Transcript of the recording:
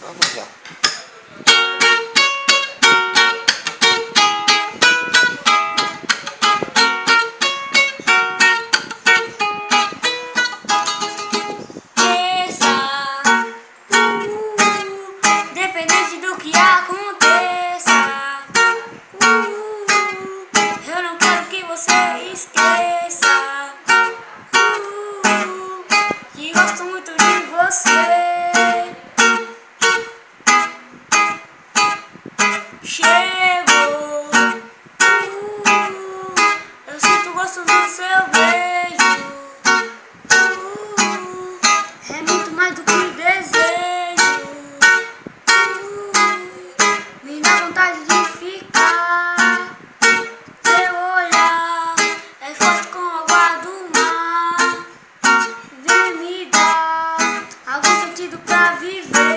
Vamos lá. Independente do que aconteça, eu não quero que você esqueça que gosto muito de você. Chegou, eu sinto o gosto do seu beijo, é muito mais do que desejo, me dá vontade de ficar. Seu olhar é forte como a água do mar, vem me dar algum sentido pra viver.